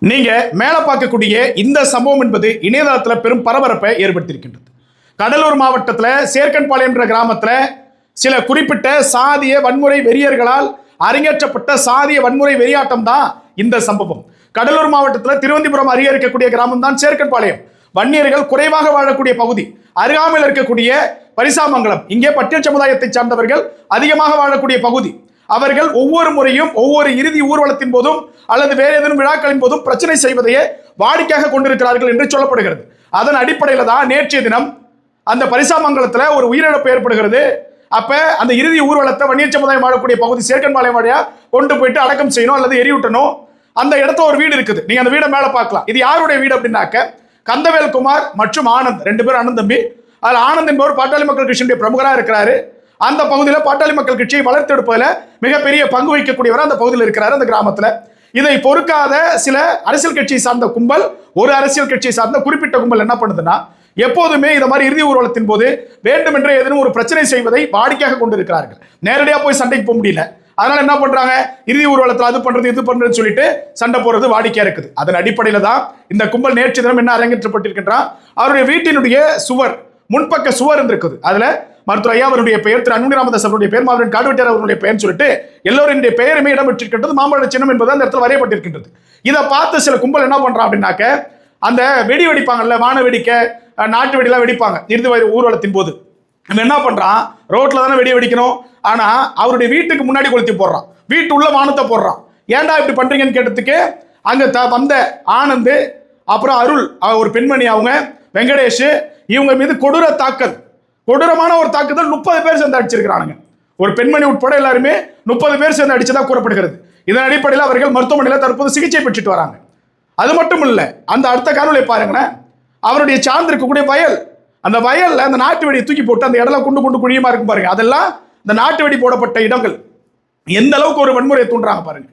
நீங்க மேல பார்க்கக்கூடிய இந்த சம்பவம் என்பது இணையதளத்தில் பெரும் பரபரப்பை ஏற்படுத்தியிருக்கின்றது. கடலூர் மாவட்டத்தில் சேர்க்கன்பாளையம் என்ற கிராமத்தில் சில குறிப்பிட்ட சாதிய வன்முறை வெறியர்களால் அரங்கேற்றப்பட்ட சாதிய வன்முறை வெறியாட்டம் தான் இந்த சம்பவம். கடலூர் மாவட்டத்தில் திருவந்திபுரம் அருகே இருக்கக்கூடிய கிராமம் தான் சேர்க்கன்பாளையம். வன்னியர்கள் குறைவாக வாழக்கூடிய பகுதி. அருகாமையில் இருக்கக்கூடிய பரிசாமங்கலம், இங்கே பட்டியல் சமுதாயத்தை சார்ந்தவர்கள் அதிகமாக வாழக்கூடிய பகுதி. அவர்கள் ஒவ்வொரு முறையும் ஒவ்வொரு இறுதி ஊர்வலத்தின் போதும் அல்லது வேறு ஏதேனும் விழாக்களின் போதும் பிரச்சனை செய்வதையே வாடிக்கையாக கொண்டிருக்கிறார்கள் என்று சொல்லப்படுகிறது. அதன் அடிப்படையில் தான் நேற்றைய தினம் அந்த பரிசாமங்கலத்தில் ஒரு உயிரிழப்பு ஏற்படுகிறது. அப்ப அந்த இறுதி ஊர்வலத்தை வன்னியர் சமுதாயம் வாழக்கூடிய பகுதி சேர்க்கன்பாளையம் வழியா கொண்டு போயிட்டு அடக்கம் செய்யணும் அல்லது எரியூட்டணும். அந்த இடத்துல ஒரு வீடு இருக்குது, நீங்க அந்த வீடை மேல பார்க்கலாம். இது யாருடைய வீடு அப்படின்னாக்க கந்தவேல் குமார் மற்றும் ஆனந்த், ரெண்டு பேரும் அண்ணன் தம்பி. அதில் ஆனந்த் என்பவர் பாட்டாளி மக்கள் கட்சியினுடைய பிரமுகராக இருக்கிறாரு. அந்த பகுதியில் பாட்டாளி மக்கள் கட்சியை வளர்த்தெடுப்பதில் மிகப்பெரிய பங்கு வகிக்கக்கூடியவர் அந்த பகுதியில் இருக்கிறார். அந்த கிராமத்தில் இதை பொறுக்காத சில அரசியல் கட்சியை சார்ந்த கும்பல், ஒரு அரசியல் கட்சியை சார்ந்த குறிப்பிட்ட கும்பல் என்ன பண்ணுதுன்னா, எப்போதுமே இந்த மாதிரி இறுதி ஊர்வலத்தின் போது வேண்டுமென்றே ஏதேனும் ஒரு பிரச்சனை செய்வதை வாடிக்கையாக கொண்டிருக்கிறார்கள். நேரடியாக போய் சண்டைக்கு போக முடியல, அதனால என்ன பண்றாங்க, இறுதி ஊர்வலத்தில் அது பண்றது இது பண்றதுன்னு சொல்லிட்டு சண்டை போறது வாடிக்கையா இருக்குது. அதன் அடிப்படையில தான் இந்த கும்பல் நேற்று தினம் என்ன அரங்கேற்றப்பட்டிருக்கின்றார், அவருடைய வீட்டினுடைய சுவர், முன்பக்க சுவர் இருந்திருக்குது. அதுல மருத்துவர் ஐயா அவருடைய பெயர், திரு அன்புமணி ராமதாஸ் அவருடைய பெயர், மாவீரன் காடுவெட்டியார் அவருடைய பெயர் சொல்லிட்டு எல்லோருடைய பெயருமே இடம்பெற்றிருக்கின்றது. மாம்பழ சின்னம் என்பது அந்த இடத்துல வரையப்பட்டிருக்கின்றது. இதை பார்த்து சில கும்பல் என்ன பண்றான் அப்படின்னாக்க, அந்த வெடி வெடிப்பாங்கல்ல, வான வெடிக்கை, நாட்டு வெடிலாம் வெடிப்பாங்க இறுதி ஊர்வலத்தின் போது. என்ன பண்றான், ரோட்ல தானே வெடி வெடிக்கணும், ஆனா அவருடைய வீட்டுக்கு முன்னாடி கொளுத்தி போடுறான், வீட்டு உள்ள வானத்தை போடுறான். ஏன்டா இப்படி பண்றீங்கன்னு கேட்டதுக்கு அங்க வந்த ஆனந்த், அப்புறம் அருள் ஒரு பெண்மணி, அவங்க வெங்கடேஷ், இவங்க மீது கொடூரமான ஒரு தாக்குதல் 30 பேர் சேர்ந்து அடிச்சிருக்கிறானுங்க. ஒரு பெண்மணி உட்பட எல்லாருமே 30 பேர் சேர்ந்து அடிச்சதா கூறப்படுகிறது. இதன் அடிப்படையில் அவர்கள் மருத்துவமனையில் தற்போது சிகிச்சை பெற்றுட்டு வராங்க. அது மட்டும் இல்ல, அந்த அடுத்த காணொலியை பாருங்களேன், அவருடைய சார்ந்து இருக்கக்கூடிய வயல், அந்த வயல்ல அந்த நாட்டு வெடியை தூக்கி போட்டு அந்த இடத்துல குண்டு குழியமா இருக்கும் பாருங்க, அதெல்லாம் இந்த நாட்டு வெடி போடப்பட்ட இடங்கள். எந்த அளவுக்கு ஒரு வன்முறையை தூண்டுறாங்க பாருங்க.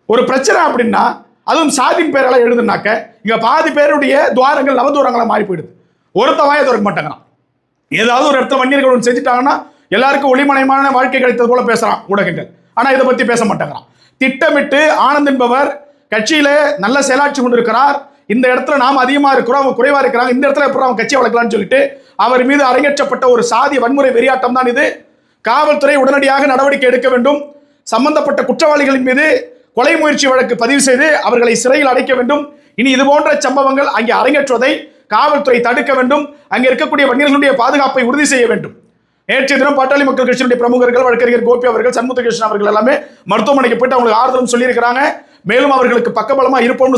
ஒரு பிரச்சனை அப்படின்னா, அதுவும் சாதியின் பேரெல்லாம் எழுதுனாக்க இங்க பாதி பேருடைய துவாரங்கள் நவதுவாரங்களா மாறி போயிடுது. ஒருத்த வாயை திறக்க மாட்டாங்கிறான். ஏதாவது ஒரு இடத்துல வன்னியர்கள் செஞ்சுட்டாங்கன்னா எல்லாருக்கும் ஒளிமயமான வாழ்க்கை கிடைத்தது போல பேசுறான் ஊடகங்கள். ஆனா இதை பத்தி பேச மாட்டேங்கிறான். திட்டமிட்டு ஆனந்த் என்பவர் கட்சியில நல்ல செயலாற்றி கொண்டிருக்கிறார். இந்த இடத்துல நாம் அதிகமா இருக்கிறோம், அவங்க குறைவா இருக்கிறாங்க, இந்த இடத்துல எப்படி அவங்க கட்சியை வளர்க்கலாம்னு சொல்லிட்டு அவர் மீது அரங்கேற்றப்பட்ட ஒரு சாதி வன்முறை வெறியாட்டம் தான் இது. காவல்துறை உடனடியாக நடவடிக்கை எடுக்க வேண்டும். சம்பந்தப்பட்ட குற்றவாளிகளின் மீது கொலை முயற்சி வழக்கு பதிவு செய்து அவர்களை சிறையில் அடைக்க வேண்டும். இனி இது போன்ற சம்பவங்கள் அங்கே அரங்கேற்றுவதை காவல்துறை தடுக்க வேண்டும். அங்கே இருக்கக்கூடிய வன்னியர்களுடைய பாதுகாப்பை உறுதி செய்ய வேண்டும். நேற்றைய தினம் பாட்டாளி மக்கள் கட்சியினுடைய பிரமுகர்கள், வழக்கறிஞர் கோபி அவர்கள், சண்முக கிருஷ்ணன் அவர்கள் எல்லாமே மருத்துவமனைக்கு போயிட்டு அவங்களுக்கு ஆறுதலும் சொல்லியிருக்கிறாங்க. மேலும் அவர்களுக்கு பக்கபலமா இருப்போம்னு